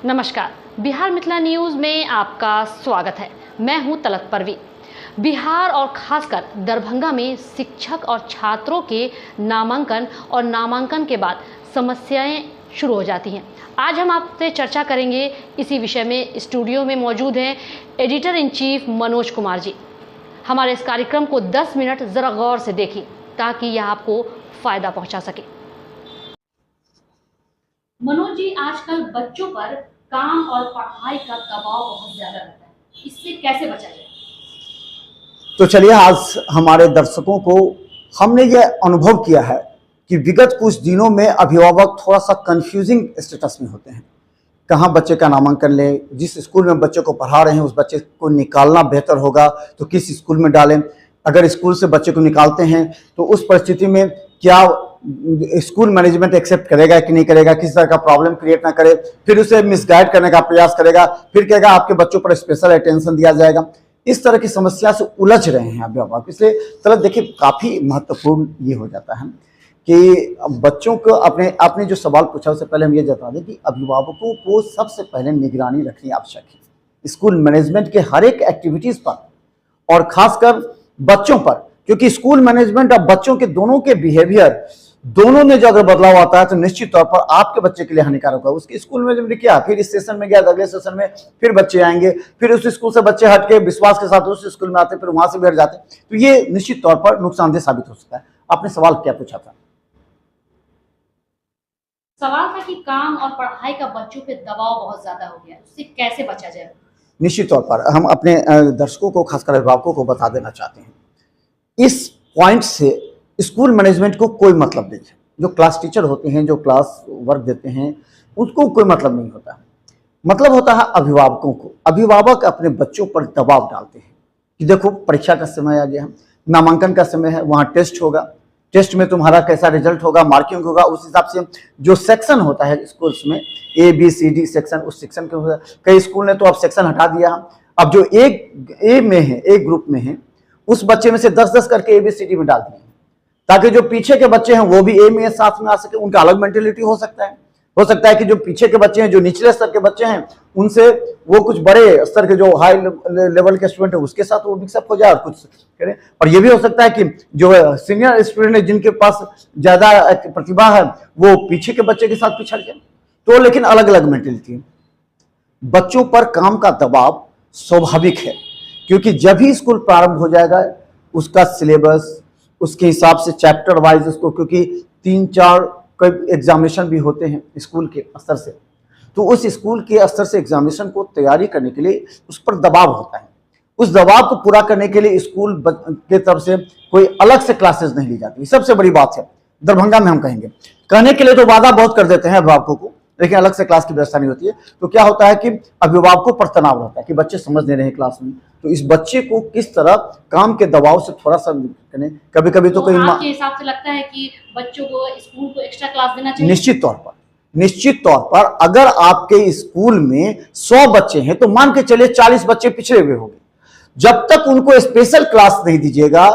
नमस्कार, बिहार मिथिला न्यूज़ में आपका स्वागत है। मैं हूं तलत परवीन। बिहार और खासकर दरभंगा में शिक्षक और छात्रों के नामांकन के बाद समस्याएं शुरू हो जाती हैं। आज हम आपसे चर्चा करेंगे इसी विषय में। स्टूडियो में मौजूद हैं editor in chief Manoj Kumar ji. हमारे इस कार्यक्रम को 10 मिनट ज़रा गौर से देखिए ताकि यह आपको फ़ायदा पहुंचा सके। मनोज जी, आजकल बच्चों पर काम और पढ़ाई का दबाव बहुत ज्यादा रहता है, इससे कैसे बचा जाए? तो चलिए, आज हमारे दर्शकों को हमने ये अनुभव किया है कि विगत कुछ दिनों में अभिभावक थोड़ा सा कंफ्यूजिंग स्टेटस में होते हैं। कहाँ बच्चे का नामांकन लें, जिस स्कूल में बच्चे को पढ़ा रहे हैं उस बच्चे को निकालना बेहतर होगा तो किस स्कूल में डालें। अगर स्कूल से बच्चे को निकालते हैं तो उस परिस्थिति में क्या स्कूल मैनेजमेंट एक्सेप्ट करेगा कि नहीं करेगा, किस तरह का प्रॉब्लम क्रिएट ना करे, फिर उसे मिसगाइड करने का प्रयास करेगा, फिर कहेगा आपके बच्चों पर स्पेशल अटेंशन दिया जाएगा। इस तरह की समस्या से उलझ रहे हैं अभिभावक। इसलिए चलो देखिए, काफ़ी महत्वपूर्ण ये हो जाता है कि बच्चों को आपने जो सवाल पूछा उससे पहले हम ये बता दें कि अभिभावकों को सबसे पहले निगरानी रखनी आवश्यक है स्कूल मैनेजमेंट के हर एक एक्टिविटीज़ पर, और खासकर बच्चों पर, क्योंकि स्कूल मैनेजमेंट और बच्चों के दोनों के बिहेवियर दोनों में जो अगर बदलाव आता है तो निश्चित तौर पर आपके बच्चे के लिए हानिकारक होगा। उसके स्कूल में जब किया, फिर इस सेशन में गया, अगले सेशन में फिर बच्चे आएंगे, फिर उस स्कूल से बच्चे हट के विश्वास के साथ उस स्कूल में आते, फिर वहां से भी हट जाते, तो ये निश्चित तौर पर नुकसानदेह साबित हो सकता है। आपने सवाल क्या पूछा था? सवाल था कि काम और पढ़ाई का बच्चों पे दबाव बहुत ज्यादा हो गया, उससे कैसे बचा जाए? निश्चित तौर पर हम अपने दर्शकों को, खासकर अभिभावकों को बता देना चाहते हैं, इस पॉइंट से स्कूल मैनेजमेंट को कोई मतलब नहीं है। जो क्लास टीचर होते हैं, जो क्लास वर्क देते हैं, उसको कोई मतलब नहीं होता। मतलब होता है अभिभावकों को। अभिभावक अपने बच्चों पर दबाव डालते हैं कि देखो परीक्षा का समय आ गया है, नामांकन का समय है, वहाँ टेस्ट होगा, टेस्ट में तुम्हारा कैसा रिजल्ट होगा, मार्किंग होगा, उस हिसाब से जो सेक्शन होता है स्कूल्स में ABCD सेक्शन, उस सेक्शन के होगा। कई स्कूल ने तो अब सेक्शन हटा दिया। अब जो ए में है, एक ग्रुप में है, उस बच्चे में से 10-10 करके ABCD में डाल दिए ताकि जो पीछे के बच्चे हैं वो भी ए में साथ में आ सके। उनका अलग मेंटेलिटी हो सकता है कि जो पीछे के बच्चे हैं, जो निचले स्तर के बच्चे हैं, उनसे वो कुछ बड़े स्तर के जो हाई लेवल के स्टूडेंट है उसके साथ वो मिक्सअप हो जाए और कुछ करें। और ये भी हो सकता है कि जो सीनियर स्टूडेंट है, जिनके पास ज्यादा प्रतिभा है, वो पीछे के बच्चे के साथ पिछड़ जाए। तो लेकिन अलग अलग मेंटेलिटी है। बच्चों पर काम का दबाव स्वाभाविक है, क्योंकि जब भी स्कूल प्रारंभ हो जाएगा उसका सिलेबस, उसके हिसाब से चैप्टर वाइज उसको, क्योंकि 3-4 कई एग्जामिनेशन भी होते हैं स्कूल के स्तर से, तो उस स्कूल के स्तर से एग्जामिनेशन को तैयारी करने के लिए उस पर दबाव होता है। उस दबाव को पूरा करने के लिए स्कूल के तरफ से कोई अलग से क्लासेस नहीं ली जाती। सबसे बड़ी बात है दरभंगा में, हम कहेंगे, कहने के लिए तो वादा बहुत कर देते हैं अभिभावकों को, लेकिन अलग से क्लास की व्यवस्था नहीं होती है। तो क्या होता है कि अभिभावकों पर तनाव रहता है कि बच्चे समझ नहीं रहे हैं क्लास में, तो इस बच्चे को किस तरह काम के दबाव से थोड़ा सा करें। कभी कभी तो कोई आपके हिसाब से लगता है कि बच्चों को स्कूल को एक्स्ट्रा क्लास देना चाहिए? निश्चित तौर पर अगर आपके स्कूल में 100 बच्चे हैं तो मान के चलिए 40 बच्चे पिछड़े हुए होंगे। जब तक उनको स्पेशल क्लास नहीं दीजिएगा,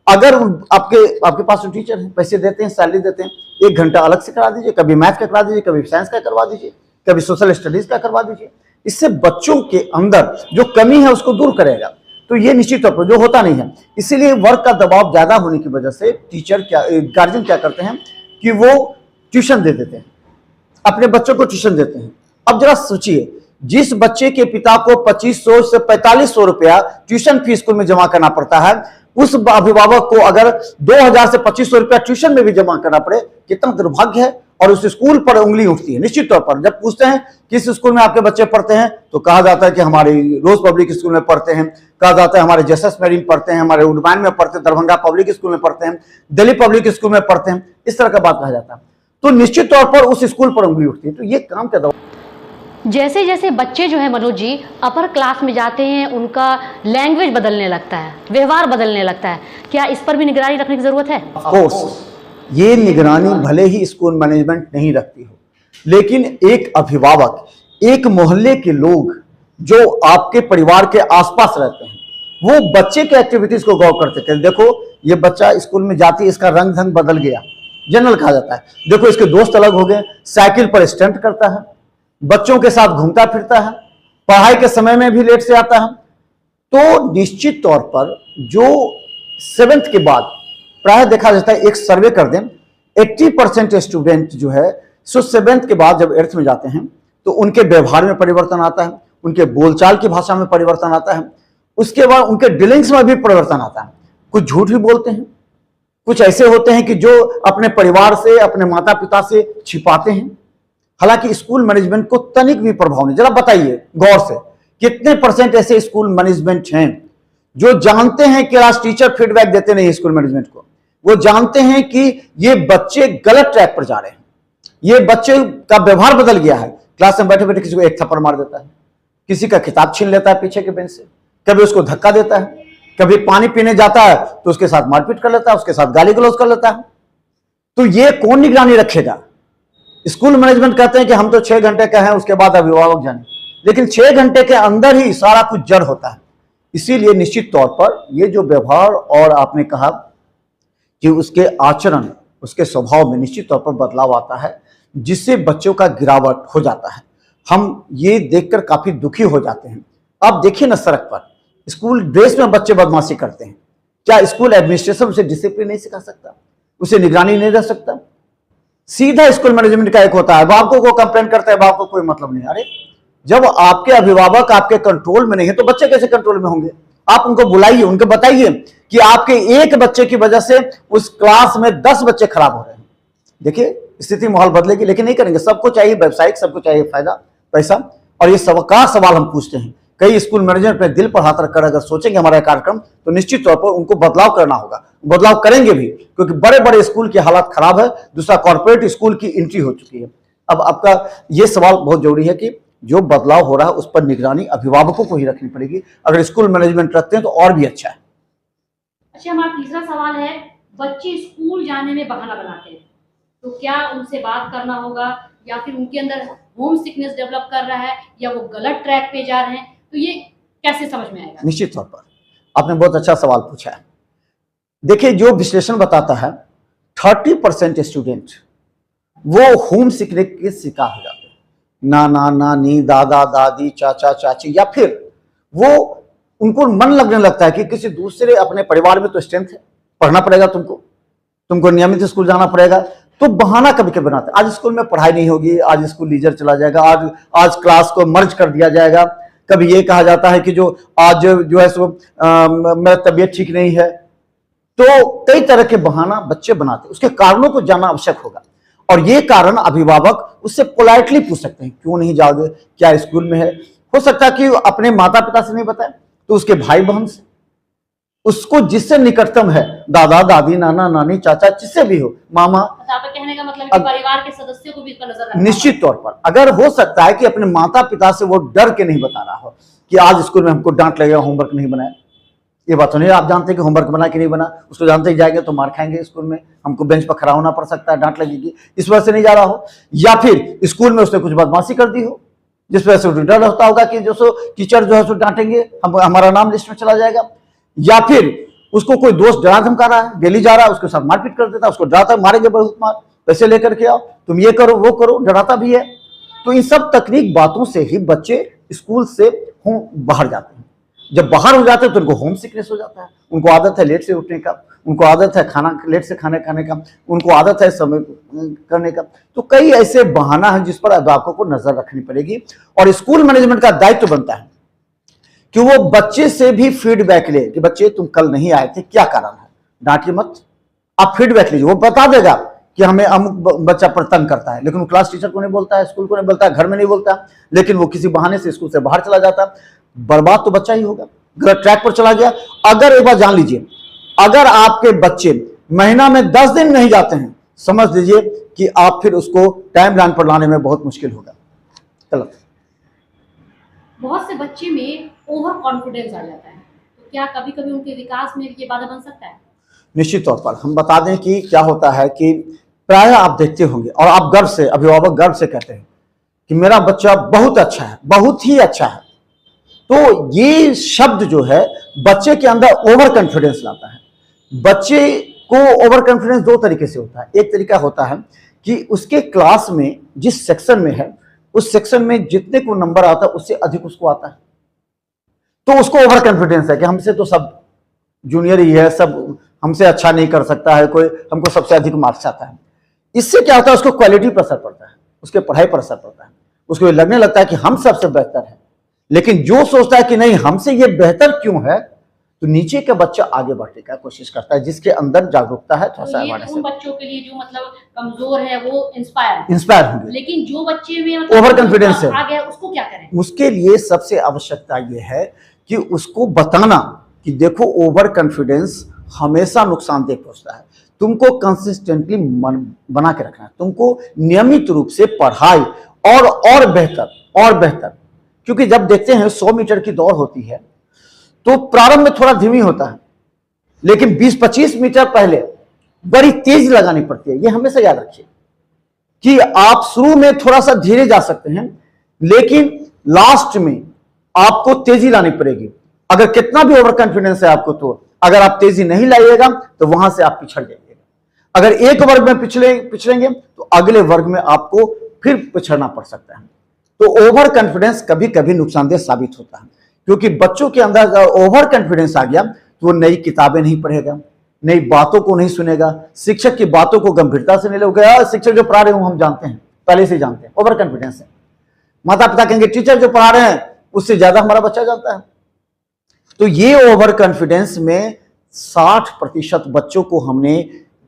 अगर आपके पास जो टीचर हैं, पैसे देते हैं, सैलरी देते हैं, 1 घंटा अलग से करा दीजिए, कभी मैथ का करा दीजिए, कभी साइंस का करवा दीजिए, कभी सोशल स्टडीज का करवा दीजिए। इससे बच्चों के अंदर जो कमी है उसको दूर करेगा। तो ये निश्चित तौर पर जो होता नहीं है, इसीलिए वर्क का दबाव ज्यादा होने की वजह से गार्जियन क्या करते हैं कि वो ट्यूशन दे देते हैं, अपने बच्चों को ट्यूशन देते हैं। अब जरा सोचिए, जिस बच्चे के पिता को 2500 से 4500 रुपया ट्यूशन फीस स्कूल में जमा करना पड़ता है, उस अभिभावक को अगर 2000 से 2500 रुपया ट्यूशन में भी जमा करना पड़े, कितना दुर्भाग्य है। और उस स्कूल पर उंगली उठती है। निश्चित तौर पर जब पूछते हैं किस स्कूल में आपके बच्चे पढ़ते हैं, तो कहा जाता है कि हमारे रोज पब्लिक स्कूल में पढ़ते हैं, कहा जाता है हमारे जेसस मेरीन पढ़ते हैं, हमारे उडमान में पढ़ते हैं, दरभंगा पब्लिक स्कूल में पढ़ते हैं, दिल्ली पब्लिक स्कूल में पढ़ते हैं, इस तरह का बात कहा जाता है। तो निश्चित तौर पर उस स्कूल पर उंगली उठती है। तो ये काम का दबाव। जैसे जैसे बच्चे जो है मनोज जी अपर क्लास में जाते हैं, उनका लैंग्वेज बदलने लगता है, व्यवहार बदलने लगता है, क्या इस पर भी निगरानी रखने की जरूरत है? ऑफ कोर्स, ये निगरानी भले ही स्कूल मैनेजमेंट नहीं रखती हो, लेकिन एक अभिभावक, एक मोहल्ले के लोग जो आपके परिवार के आसपास रहते हैं, वो बच्चे के एक्टिविटीज को गौर करते थे। देखो ये बच्चा स्कूल में जाती, इसका रंग ढंग बदल गया, जनरल कहा जाता है। देखो इसके दोस्त अलग हो गए, साइकिल पर स्टंट करता है, बच्चों के साथ घूमता फिरता है, पढ़ाई के समय में भी लेट से आता है। तो निश्चित तौर पर जो 7th के बाद प्राय देखा जाता है, एक सर्वे कर दें, 80% स्टूडेंट जो है सो 7th के बाद जब 8th में जाते हैं तो उनके व्यवहार में परिवर्तन आता है, उनके बोलचाल की भाषा में परिवर्तन आता है, उसके बाद उनके डीलिंग्स में भी परिवर्तन आता है। कुछ झूठ भी बोलते हैं, कुछ ऐसे होते हैं कि जो अपने परिवार से, अपने माता पिता से छिपाते हैं। हालांकि स्कूल मैनेजमेंट को तनिक भी प्रभाव नहीं। जरा बताइए गौर से, कितने % ऐसे स्कूल मैनेजमेंट हैं जो जानते हैं, क्लास टीचर फीडबैक देते नहीं स्कूल मैनेजमेंट को, वो जानते हैं कि ये बच्चे गलत ट्रैक पर जा रहे हैं, ये बच्चे का व्यवहार बदल गया है। क्लास में बैठे बैठे किसी को एक थप्पड़ मार देता है, किसी का किताब छीन लेता है पीछे के बेंच से, कभी उसको धक्का देता है, कभी पानी पीने जाता है तो उसके साथ मारपीट कर लेता है, उसके साथ गाली गलौज कर लेता है। तो ये कौन निगरानी रखेगा? स्कूल मैनेजमेंट कहते हैं कि हम तो 6 घंटे का है, उसके बाद अभिभावक जाने, लेकिन 6 घंटे के अंदर ही सारा कुछ जड़ होता है। इसीलिए निश्चित तौर पर ये जो व्यवहार और आपने कहा कि उसके आचरण, उसके स्वभाव में निश्चित तौर पर बदलाव आता है, जिससे बच्चों का गिरावट हो जाता है। हम ये देखकर काफी दुखी हो जाते हैं। आप देखिए ना, सड़क पर स्कूल ड्रेस में बच्चे बदमाशी करते हैं, क्या स्कूल एडमिनिस्ट्रेशन उसे डिसिप्लिन नहीं सिखा सकता, उसे निगरानी नहीं रख सकता? सीधा स्कूल मैनेजमेंट का एक होता है, अभिभावकों को कंप्लेन करता है, अभिभावकों को कोई मतलब नहीं। अरे जब आपके अभिभावक आपके कंट्रोल में नहीं है तो बच्चे कैसे कंट्रोल में होंगे? आप उनको बुलाइए, उनको बताइए कि आपके एक बच्चे की वजह से उस क्लास में 10 बच्चे खराब हो रहे हैं। देखिए स्थिति माहौल बदलेगी, लेकिन नहीं करेंगे। सबको चाहिए व्यवसायिक, सबको चाहिए फायदा, पैसा, और ये सबका सवाल हम पूछते हैं। कई स्कूल मैनेजर अपने दिल पर हाथ रखकर अगर सोचेंगे हमारा कार्यक्रम, तो निश्चित तौर पर उनको बदलाव करना होगा, बदलाव करेंगे भी, क्योंकि बड़े बड़े स्कूल की हालत खराब है। दूसरा, कॉर्पोरेट स्कूल की एंट्री हो चुकी है। अब आपका ये सवाल बहुत जरूरी है कि जो बदलाव हो रहा है उस पर निगरानी अभिभावकों को ही रखनी पड़ेगी। अगर स्कूल मैनेजमेंट रखते हैं तो और भी अच्छा है। अच्छा, हमारा तीसरा सवाल है, बच्चे स्कूल जाने में बहाना बनाते हैं, तो क्या उनसे बात करना होगा, या फिर उनके अंदर होम सिकनेस डेवलप कर रहा है, या वो गलत ट्रैक पे जा रहे हैं, तो ये कैसे समझ में आएगा? निश्चित तौर पर आपने बहुत अच्छा सवाल पूछा है। देखिए, जो विश्लेषण बताता है 30% स्टूडेंट वो होम सिकनेस के शिकार हो जाते हैं। नाना नानी, दादा दादी, चाचा चाची, या फिर वो उनको मन लगने लगता है कि किसी दूसरे अपने परिवार में तो स्ट्रेंथ है, पढ़ना पड़ेगा तुमको नियमित स्कूल जाना पड़ेगा, तो बहाना कभी कभी बनाते हैं। आज स्कूल में पढ़ाई नहीं होगी, आज स्कूल लीजर चला जाएगा, आज क्लास को मर्ज कर दिया जाएगा। कभी ये कहा जाता है कि जो आज जो है सो मेरा तबीयत ठीक नहीं है। तो कई तरह के बहाना बच्चे बनाते हैं, उसके कारणों को जानना आवश्यक होगा। और ये कारण अभिभावक उससे पोलाइटली पूछ सकते हैं, क्यों नहीं जाओगे, क्या स्कूल में है? हो सकता है कि अपने माता पिता से नहीं बताए तो उसके भाई बहन से, उसको जिससे निकटतम है, दादा दादी, नाना नानी, चाचा, जिससे भी हो, मामा। आपका कहने का मतलब है कि परिवार के सदस्यों को भी इसका नजर रखना निश्चित तौर पर अगर हो सकता है कि अपने माता पिता से वो डर के नहीं बता रहा हो कि आज स्कूल में हमको डांट लगेगा, होमवर्क नहीं बनाया। ये बात तो नहीं, आप जानते हैं कि होमवर्क बना कि नहीं बना, उसको जानते ही जाएंगे तो मार खाएंगे स्कूल में, हमको बेंच पर खड़ा होना पड़ सकता है, डांट लगेगी, इस वजह से नहीं जा रहा हो। या फिर स्कूल में उसने कुछ बदमाशी कर दी हो जिस वजह से डर होता होगा कि जो सो टीचर जो है सो डांटेंगे, हमारा नाम लिस्ट में चला जाएगा। या फिर उसको कोई दोस्त डरा धमका रहा है, दिल्ली जा रहा है, उसके साथ मारपीट कर देता है, उसको डराता, मारेंगे बहुत मार, पैसे लेकर के आओ, तुम ये करो वो करो, डराता भी है। तो इन सब तकनीक बातों से ही बच्चे स्कूल से बाहर जाते हैं। जब बाहर हो जाते हैं तो उनको होम सिकनेस हो जाता है, उनको आदत है लेट से उठने का, उनको आदत है खाना लेट से खाने का, उनको आदत है समय करने का। तो कई ऐसे बहाना है जिस पर अभिभावकों को नजर रखनी पड़ेगी। और स्कूल मैनेजमेंट का दायित्व बनता है कि वो बच्चे से भी फीडबैक ले कि बच्चे तुम कल नहीं आए थे, क्या कारण है, डांटिए मत, आप फीडबैक लीजिए। वो बता देगा कि हमें अमुक बच्चा पर तंग करता है, लेकिन वो क्लास टीचर को नहीं बोलता है, स्कूल को नहीं बोलता है, घर में नहीं बोलता, लेकिन वो किसी बहाने से स्कूल से बाहर चला जाता है। बर्बाद तो बच्चा ही होगा, गलत ट्रैक पर चला गया। अगर एक बार जान लीजिए, अगर आपके बच्चे महीना में 10 दिन नहीं जाते हैं, समझ लीजिए कि आप फिर उसको टाइम लाइन पर लाने में बहुत मुश्किल होगा। गलत। बहुत से बच्चे में ओवर कॉन्फिडेंस आ जाता है, तो क्या कभी कभी उनके विकास में ये बाधा बन सकता है? निश्चित तौर पर हम बता दें कि क्या होता है कि प्राय आप देखते होंगे और आप गर्व से, अभिभावक गर्व से कहते हैं कि मेरा बच्चा बहुत अच्छा है, बहुत ही अच्छा है। तो ये शब्द जो है बच्चे के अंदर ओवर कॉन्फिडेंस लाता है। बच्चे को ओवर कॉन्फिडेंस 2 तरीके से होता है। एक तरीका होता है कि उसके क्लास में जिस सेक्शन में है उस सेक्शन में जितने को नंबर आता है उससे अधिक उसको आता है, तो उसको ओवर कॉन्फिडेंस है कि हमसे तो सब जूनियर ही है, सब हमसे अच्छा नहीं कर सकता है कोई, हमको सबसे अधिक मार्क्स आता है। इससे क्या होता है, उसको क्वालिटी पर असर पड़ता है, उसके पढ़ाई पर असर पड़ता है, उसको लगने लगता है कि हम सबसे बेहतर है। लेकिन जो सोचता है कि नहीं हमसे ये बेहतर क्यों है, तो नीचे का बच्चा आगे बढ़ने का कोशिश करता है, जिसके अंदर जागरूकता है थोड़ा सा ये उन बच्चों के लिए जो मतलब कमजोर है वो इंस्पायर होंगे। लेकिन जो बच्चे में मतलब ओवर कॉन्फिडेंस है, आ गया, उसको क्या करें? उसके लिए सबसे आवश्यकता ये है कि उसको बताना कि देखो ओवर कॉन्फिडेंस हमेशा नुकसानदेह पहुंचता है, तुमको कंसिस्टेंटली मन बना के रखना है, तुमको नियमित रूप से पढ़ाई और बेहतर, क्योंकि जब देखते हैं 100 मीटर की दौड़ होती है तो प्रारंभ में थोड़ा धीमी होता है, लेकिन 20-25 मीटर पहले बड़ी तेज लगानी पड़ती है। ये हमेशा याद रखिए कि आप शुरू में थोड़ा सा धीरे जा सकते हैं, लेकिन लास्ट में आपको तेजी लानी पड़ेगी। अगर कितना भी ओवर कॉन्फिडेंस है आपको, तो अगर आप तेजी नहीं लाइएगा तो वहां से आप पिछड़ जाइएगा। अगर एक वर्ग में पिछड़ेंगे तो अगले वर्ग में आपको फिर पिछड़ना पड़ सकता है। तो ओवर कॉन्फिडेंस कभी कभी नुकसानदेह साबित होता है, क्योंकि बच्चों के अंदर अगर ओवर कॉन्फिडेंस आ गया तो वो नई किताबें नहीं पढ़ेगा, नई बातों को नहीं सुनेगा, शिक्षक की बातों को गंभीरता से नहीं लेगा। शिक्षक जो पढ़ा रहे हैं हम जानते हैं, पहले से जानते हैं, ओवर कॉन्फिडेंस है। माता पिता कहेंगे टीचर जो पढ़ा रहे हैं उससे ज्यादा हमारा बच्चा जानता है। तो ये ओवर कॉन्फिडेंस में 60% बच्चों को हमने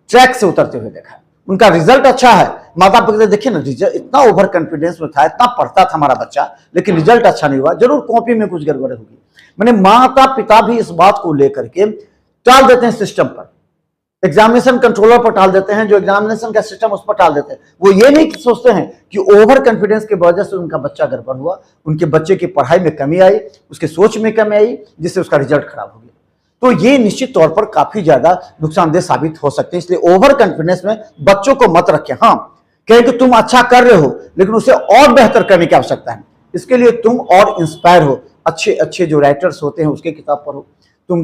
ट्रैक से उतरते हुए देखा है। उनका रिजल्ट अच्छा है, माता पिता देखिए ना, रिजल्ट इतना ओवर कॉन्फिडेंस में था, इतना पढ़ता था हमारा बच्चा, लेकिन रिजल्ट अच्छा नहीं हुआ, जरूर कॉपी में कुछ गड़बड़ होगी। मैंने माता पिता भी इस बात को लेकर के टाल देते हैं सिस्टम पर, एग्जामिनेशन कंट्रोलर पर टाल देते हैं, जो एग्जामिनेशन का सिस्टम उस पर टाल देते हैं। वो ये नहीं सोचते हैं कि ओवर कॉन्फिडेंस की वजह से उनका बच्चा गड़बड़ हुआ, उनके बच्चे की पढ़ाई में कमी आई, उसके सोच में कमी आई, जिससे उसका रिजल्ट खराब हो गया। तो ये निश्चित तौर पर काफी ज्यादा नुकसानदेह साबित हो सकते हैं। इसलिए ओवर कॉन्फिडेंस में बच्चों को मत रखें। हाँ, कहें कि तुम अच्छा कर रहे हो, लेकिन उसे और बेहतर करने की आवश्यकता है। इसके लिए तुम और इंस्पायर हो, अच्छे अच्छे जो राइटर्स होते हैं उसके किताब पढ़ो, तुम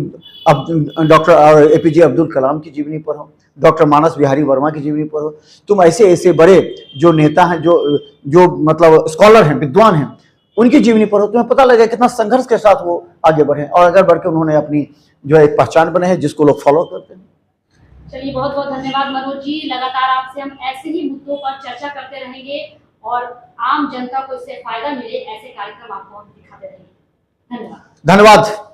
अब डॉक्टर एपीजे अब्दुल कलाम की जीवनी पढ़ो, डॉक्टर मानस बिहारी वर्मा की जीवनी पढ़ो, तुम ऐसे ऐसे बड़े जो नेता हैं, जो मतलब स्कॉलर हैं, विद्वान हैं, उनकी जीवनी पढ़ो। तुम्हें पता लगेगा कितना संघर्ष के साथ वो आगे बढ़े, और अगर बढ़ के उन्होंने अपनी जो एक पहचान बने हैं जिसको लोग फॉलो करते हैं। चलिए, बहुत बहुत धन्यवाद मनोज जी। लगातार आपसे हम ऐसे ही मुद्दों पर चर्चा करते रहेंगे और आम जनता को इससे फायदा मिले ऐसे कार्यक्रम आपको हम दिखाते रहेंगे। धन्यवाद। धन्यवाद।